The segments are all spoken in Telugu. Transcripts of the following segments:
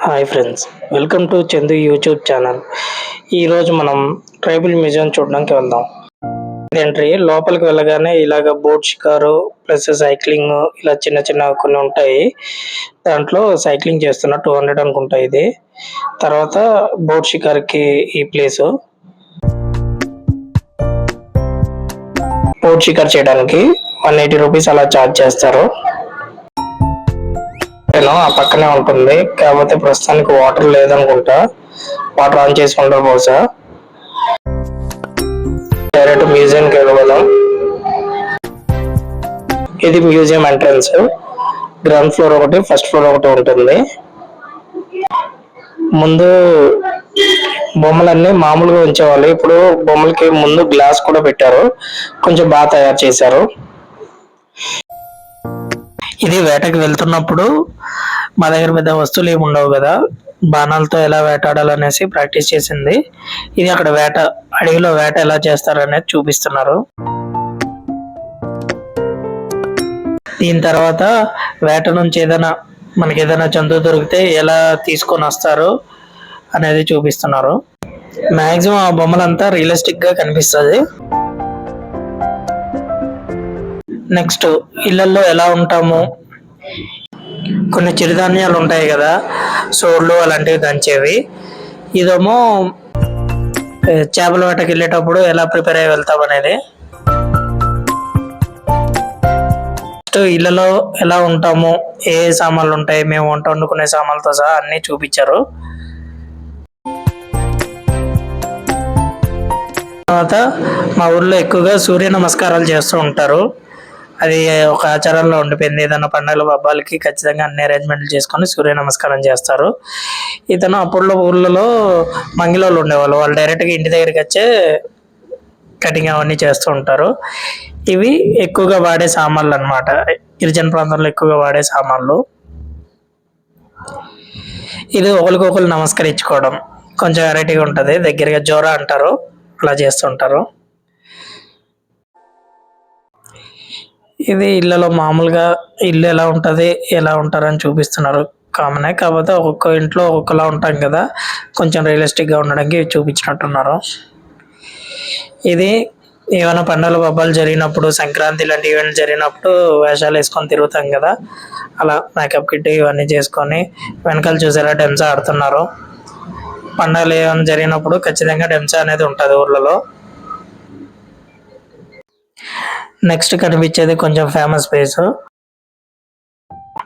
Hi friends, welcome to Chandu YouTube channel. ఈరోజు మనం ట్రైబల్ మ్యూజియం చూడడానికి వెళ్దాం. ఎంట్రీ లోపలికి వెళ్ళగానే ఇలాగ బోట్ షికారు ప్లస్ సైక్లింగ్ ఇలా చిన్న చిన్న కొన్ని ఉంటాయి. దాంట్లో సైక్లింగ్ చేస్తున్న 200 అనుకుంటా ఇది. తర్వాత బోట్ షికార్కి ఈ ప్లేసు. బోట్ షికార్ చేయడానికి 180 రూపీస్ అలా ఛార్జ్ చేస్తారు. ఆ పక్కనే ఉంటుంది, కాకపోతే ప్రస్తుతానికి వాటర్ లేదనుకుంటా. వాటర్ ఆన్ చేసుకుంటా బహుశా. డైరెక్ట్ మ్యూజియంకి వెళ్ళగలం. ఇది మ్యూజియం ఎంట్రన్స్. గ్రౌండ్ ఫ్లోర్ ఒకటి, ఫస్ట్ ఫ్లోర్ ఒకటి ఉంటుంది. ముందు బొమ్మలన్నీ మామూలుగా ఉంచేవాళ్ళు, ఇప్పుడు బొమ్మలకి ముందు గ్లాస్ కూడా పెట్టారు. కొంచెం బాగా తయారు చేశారు. ఇది వేటకి వెళ్తున్నప్పుడు మా దగ్గర పెద్ద వస్తువులు ఏమి ఉండవు కదా, బాణాలతో ఎలా వేటాడాలనేసి ప్రాక్టీస్ చేసింది. ఇది అక్కడ అడవిలో వేట ఎలా చేస్తారనేది చూపిస్తున్నారు. దీని తర్వాత వేట నుంచి మనకి ఏదైనా జంతువు దొరికితే ఎలా తీసుకొని వస్తారు అనేది చూపిస్తున్నారు. మాక్సిమం ఆ బొమ్మలంతా రియలిస్టిక్ గా కనిపిస్తుంది. నెక్స్ట్ ఇళ్లలో ఎలా ఉంటాము, కొన్ని చిరుధాన్యాలు ఉంటాయి కదా, సోర్లు అలాంటివి దంచేవి. ఇదేమో చేపల వేటకి వెళ్ళేటప్పుడు ఎలా ప్రిపేర్ అయ్యి వెళ్తాం అనేది. నెక్స్ట్ ఇళ్లలో ఎలా ఉంటాము, ఏ సామాన్లు ఉంటాయి, మేము వంట వండుకునే సామాన్లతో సహా అన్ని చూపించారు. తర్వాత మా ఊర్లో ఎక్కువగా సూర్య నమస్కారాలు చేస్తూ ఉంటారు. అది ఒక ఆచారంలో ఉండిపోయింది. ఏదైనా పండుగల పబ్బాలకి ఖచ్చితంగా అన్ని అరేంజ్మెంట్లు చేసుకొని సూర్య నమస్కారం చేస్తారు. ఇతను అప్పుడులో ఊర్లలో మంగిలోళ్ళు ఉండేవాళ్ళు, వాళ్ళు డైరెక్ట్గా ఇంటి దగ్గరికి వచ్చే కటింగ్ అవన్నీ చేస్తూ ఉంటారు. ఇవి ఎక్కువగా వాడే సామాన్లు అన్నమాట, గిరిజన ప్రాంతంలో ఎక్కువగా వాడే సామాన్లు. ఇది ఒకరికొకరు నమస్కరించుకోవడం కొంచెం వెరైటీగా ఉంటుంది. దగ్గరగా జోరా అంటారు, అలా చేస్తుంటారు. ఇది ఇళ్లలో మామూలుగా ఇల్లు ఎలా ఉంటుంది, ఎలా ఉంటారని చూపిస్తున్నారు. కామనే, కాకపోతే ఒక్కొక్క ఇంట్లో ఒక్కొక్కలా ఉంటాం కదా, కొంచెం రియలిస్టిక్గా ఉండడానికి చూపించినట్టున్నారు. ఇది ఏమైనా పండుగల పబ్బాలు జరిగినప్పుడు, సంక్రాంతి లాంటి ఈవెంట్ జరిగినప్పుడు వేషాలు వేసుకొని తిరుగుతాం కదా, అలా మేకప్ కిట్ ఇవన్నీ చేసుకొని వెనకాల చూసారా డెమ్సా ఆడుతున్నారు. పండుగలు ఏమైనా జరిగినప్పుడు ఖచ్చితంగా డెమ్సా అనేది ఉంటుంది ఊర్లలో. నెక్స్ట్ కనిపించేది కొంచెం ఫేమస్ ప్లేస్.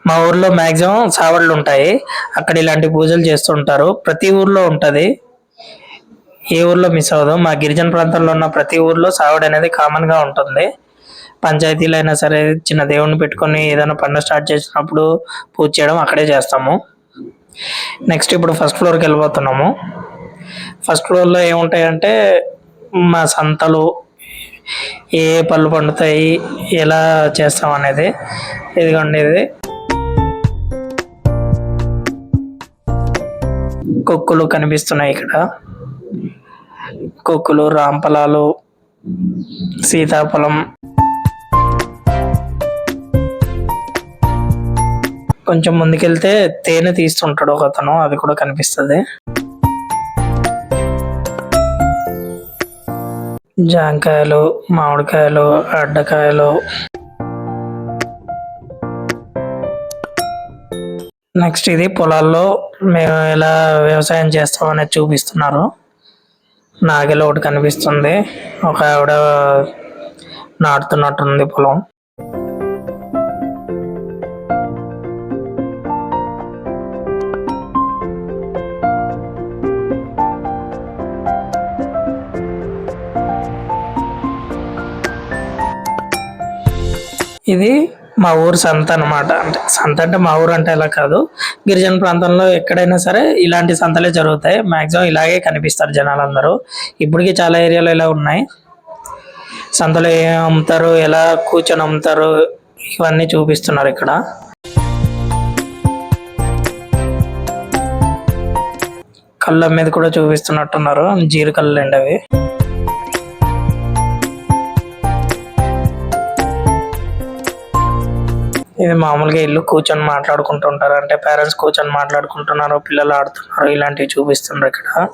మా ఊర్లో మాక్సిమం సావళ్ళు ఉంటాయి, అక్కడ ఇలాంటి పూజలు చేస్తుంటారు. ప్రతి ఊర్లో ఉంటది, ఏ ఊర్లో మిస్ అవ్వదు. మా గిరిజన ప్రాంతాల్లో ఉన్న ప్రతి ఊర్లో సావడి అనేది కామన్ గా ఉంటుంది. పంచాయతీలో అయినా సరే చిన్న దేవుడిని పెట్టుకొని ఏదైనా పండుగ స్టార్ట్ చేసినప్పుడు పూజ చేయడం అక్కడే చేస్తాము. నెక్స్ట్ ఇప్పుడు ఫస్ట్ ఫ్లోర్కి వెళ్ళిపోతున్నాము. ఫస్ట్ ఫ్లోర్లో ఏముంటాయంటే మా సంతలు, ఏ పళ్ళు పండుతాయి, ఎలా చేస్తాం అనేది. ఇదిగోండి, ఇది కొక్కులు కనిపిస్తున్నాయి ఇక్కడ. కొక్కులు, రాంపలాలు, సీతాఫలం, కొంచెం ముందుకెళ్తే తేనె తీస్తుంటాడు ఒక అతను, అది కూడా కనిపిస్తుంది. జాంకాయలు, మామిడికాయలు, అడ్డకాయలు. నెక్స్ట్ ఇది పొలాల్లో మేము ఎలా వ్యవసాయం చేస్తాం అనేది చూపిస్తున్నారు. నాగలి ఒకటి కనిపిస్తుంది, ఒక ఆవిడ నాటుతున్నట్టుంది పొలం. ఇది మా ఊరు సంత అన్నమాట. అంటే సంత అంటే మా ఊరు అంటే ఎలా కాదు, గిరిజన ప్రాంతంలో ఎక్కడైనా సరే ఇలాంటి సంతలే జరుగుతాయి. మాక్సిమం ఇలాగే కనిపిస్తారు జనాలందరూ. ఇప్పటికీ చాలా ఏరియాలో ఇలా ఉన్నాయి. సంతలో ఏం అమ్ముతారు, ఎలా కూర్చొని అమ్ముతారు, ఇవన్నీ చూపిస్తున్నారు ఇక్కడ. కళ్ళ మీద కూడా చూపిస్తున్నట్టున్నారు, జీరు కళ్ళు అండి అవి. ఇది మామూలుగా ఇల్లు కూర్చొని మాట్లాడుకుంటుంటారు. అంటే పేరెంట్స్ కూర్చొని మాట్లాడుకుంటున్నారు, పిల్లలు ఆడుతున్నారు, ఇలాంటివి చూపిస్తున్నారు ఇక్కడ.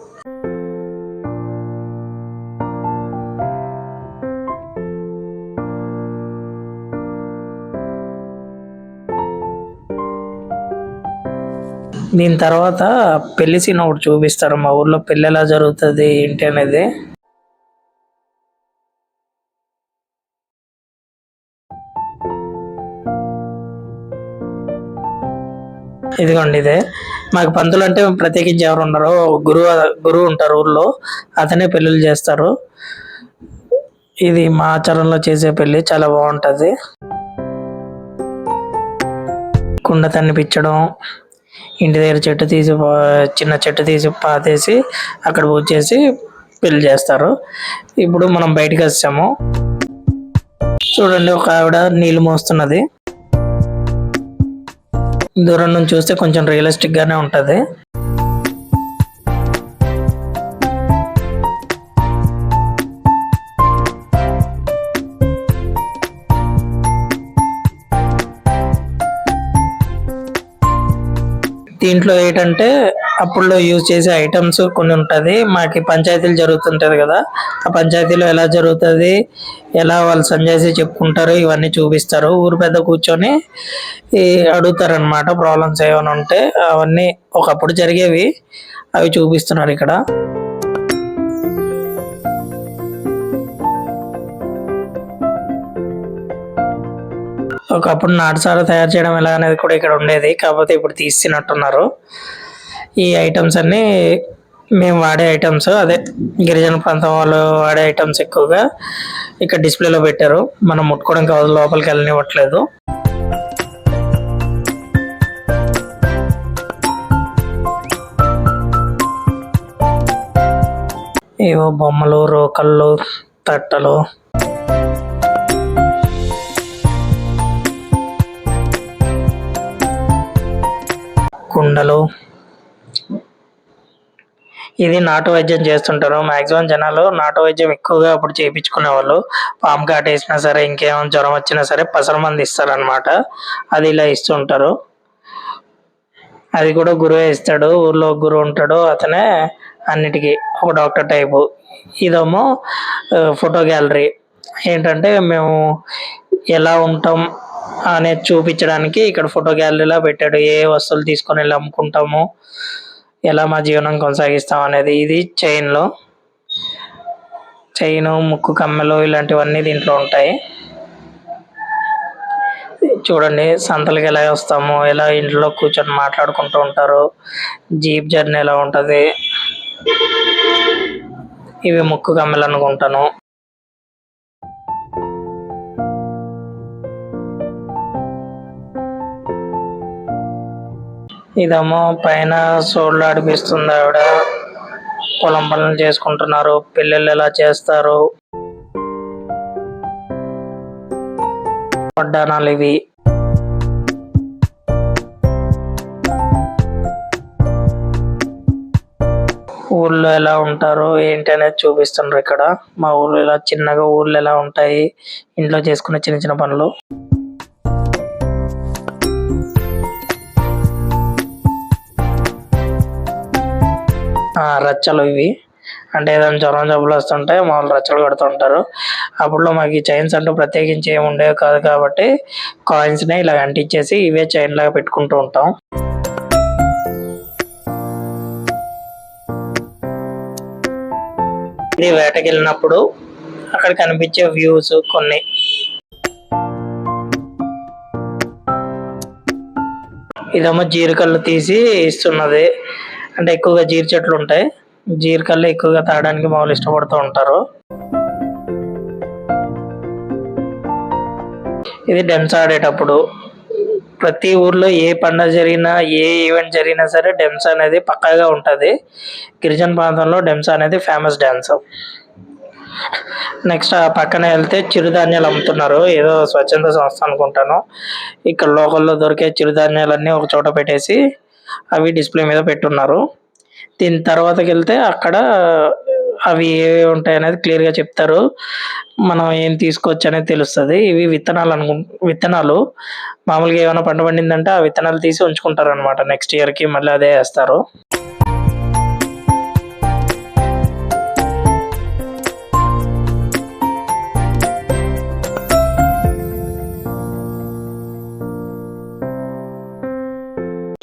దీని తర్వాత పెళ్లి సీన్ ఒకటి చూపిస్తారు. మా ఊర్లో పెళ్లి ఎలా జరుగుతుంది ఏంటి అనేది. ఇదిగోండి ఇదే. మాకు పంతులు అంటే ప్రత్యేకించి ఎవరు ఉండరు, గురువు ఉంటారు ఊర్లో, అతనే పెళ్ళిళ్ళు చేస్తారు. ఇది మా ఆచారంలో చేసే పెళ్లి చాలా బాగుంటది. కుండ తన్నిపించడం, ఇంటి దగ్గర చిన్న చెట్టు తీసి పాతేసి అక్కడ పూజ చేసి పెళ్లి చేస్తారు. ఇప్పుడు మనం బయటకు వచ్చాము. చూడండి, ఒక ఆవిడ నీళ్లు మోస్తున్నది. దూరం నుంచి చూస్తే కొంచెం రియలిస్టిక్ గానే ఉంటది. దీంట్లో ఏంటంటే అప్పుడులో యూజ్ చేసే ఐటమ్స్ కొన్ని ఉంటది. మాకి పంచాయతీలు జరుగుతుంటది కదా, ఆ పంచాయతీలో ఎలా జరుగుతుంది, ఎలా వాళ్ళు సంజాయిషి చెప్పుకుంటారు, ఇవన్నీ చూపిస్తారు. ఊరు పెద్ద కూర్చొని అడుగుతారు అనమాట. ప్రాబ్లమ్స్ ఏమైనా ఉంటే అవన్నీ ఒకప్పుడు జరిగేవి, అవి చూపిస్తున్నారు ఇక్కడ. ఒకప్పుడు నాటుసారా తయారు చేయడం ఎలా అనేది కూడా ఇక్కడ ఉండేది, కాకపోతే ఇప్పుడు తీసినట్టున్నారు. ఈ ఐటమ్స్ అన్ని మేము వాడే ఐటమ్స్, అదే గిరిజన ప్రాంతం వాళ్ళు వాడే ఐటమ్స్ ఎక్కువగా ఇక్కడ డిస్ప్లేలో పెట్టారు. మనం ముట్టుకోవడం కాదు, లోపలికి వెళ్ళనివ్వట్లేదు. ఏవో బొమ్మలు, రోకళ్ళు, తట్టలు, కుండలు. ఇది నాటు వైద్యం చేస్తుంటారు. మాక్సిమం జనాలు నాటు వైద్యం ఎక్కువగా అప్పుడు చేయించుకునే వాళ్ళు. పాము కాటేసినా సరే, ఇంకేమైనా జ్వరం వచ్చినా సరే పసర మంది ఇస్తారనమాట. అది ఇలా ఇస్తుంటారు. అది కూడా గురువే ఇస్తాడు. ఊర్లో గురువు ఉంటాడు, అతనే అన్నిటికీ ఒక డాక్టర్ టైపు. ఇదేమో ఫోటో గ్యాలరీ. ఏంటంటే మేము ఎలా ఉంటాం అనేది చూపించడానికి ఇక్కడ ఫోటో గ్యాలరీలా పెట్టాడు. ఏ వస్తువులు తీసుకొని వెళ్ళి అమ్ముకుంటాము, ఎలా మా జీవనం కొనసాగిస్తాం అనేది. ఇది చైన్, ముక్కు కమ్మెలు, ఇలాంటివన్నీ దీంట్లో ఉంటాయి. చూడండి, సంతలకి ఎలా వస్తాము, ఎలా ఇంట్లో కూర్చొని మాట్లాడుకుంటూ ఉంటారు, జీప్ జర్నీ ఎలా ఉంటది. ఇవి ముక్కు కమ్మెలు అనుకుంటాను. ఇదేమో పైన సోళ్ళు ఆడిపిస్తుంది ఆవిడ. పొలం పనులు చేసుకుంటున్నారు. పెళ్ళిళ్ళు ఎలా చేస్తారు, వడ్డానాలు ఇవి. ఊళ్ళో ఎలా ఉంటారు ఏంటి అనేది చూపిస్తున్నారు ఇక్కడ. మా ఊళ్ళో ఇలా చిన్నగా ఊళ్ళో ఎలా ఉంటాయి, ఇంట్లో చేసుకునే చిన్న చిన్న పనులు. రచ్చలు ఇవి. అంటే ఏదైనా జ్వరం జబ్బులు వస్తుంటే మామూలు రచ్చలు కడుతుంటారు. అప్పుడులో మాకు ఈ చైన్స్ అంటూ ప్రత్యేకించి ఏమి ఉండేవి కాదు కాబట్టి కాయిన్స్ని ఇలా అంటించేసి ఇవే చైన్ లాగా పెట్టుకుంటూ ఉంటాం. ఇది వేటకి వెళ్ళినప్పుడు అక్కడ కనిపించే వ్యూస్ కొన్ని. ఇదేమో జీరికల్లు తీసి ఇస్తున్నది. అంటే ఎక్కువగా జీరి చెట్లు ఉంటాయి, జీరికల్లు ఎక్కువగా తాగడానికి మామూలు ఇష్టపడుతూ ఉంటారు. ఇది డెమ్స్ ఆడేటప్పుడు ప్రతి ఊర్లో ఏ పండుగ జరిగినా, ఏ ఈవెంట్ జరిగినా సరే డెమ్స్ అనేది పక్కాగా ఉంటుంది. గిరిజన ప్రాంతంలో డెమ్స్ అనేది ఫేమస్ డ్యాన్స్. నెక్స్ట్ ఆ పక్కన వెళ్తే చిరుధాన్యాలు అమ్ముతున్నారు. ఏదో స్వచ్ఛంద సంస్థ అనుకుంటాను. ఇక్కడ లోకల్లో దొరికే చిరుధాన్యాలన్నీ ఒక చోట పెట్టేసి అవి డిస్ప్లే మీద పెట్టున్నారు. దీని తర్వాతకి వెళ్తే అక్కడ అవి ఏవేవి ఉంటాయి అనేది క్లియర్‌గా చెప్తారు. మనం ఏం తీసుకోవచ్చు అనేది తెలుస్తది. ఇవి విత్తనాలు మామూలుగా ఏమైనా పంట పండిందంటే ఆ విత్తనాలు తీసి ఉంచుకుంటారనమాట. నెక్స్ట్ ఇయర్‌కి మళ్ళీ అదే ఏస్తారు.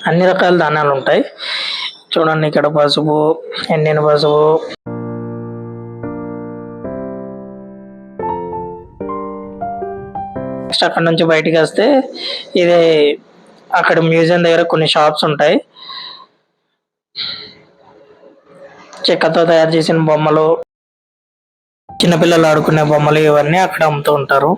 అన్ని రకాల ధాన్యాలుంటాయి. చూడండి ఇక్కడ పసుపు, ఎండిన పసుపు. నెక్స్ట్ అక్కడి నుంచి బయటికొస్తే ఇది అక్కడ మ్యూజియం దగ్గర కొన్ని షాప్స్ ఉంటాయి. చెక్కతో తయారు చేసిన బొమ్మలు, చిన్నపిల్లలు ఆడుకునే బొమ్మలు ఇవన్నీ అక్కడ అమ్ముతూ ఉంటారు.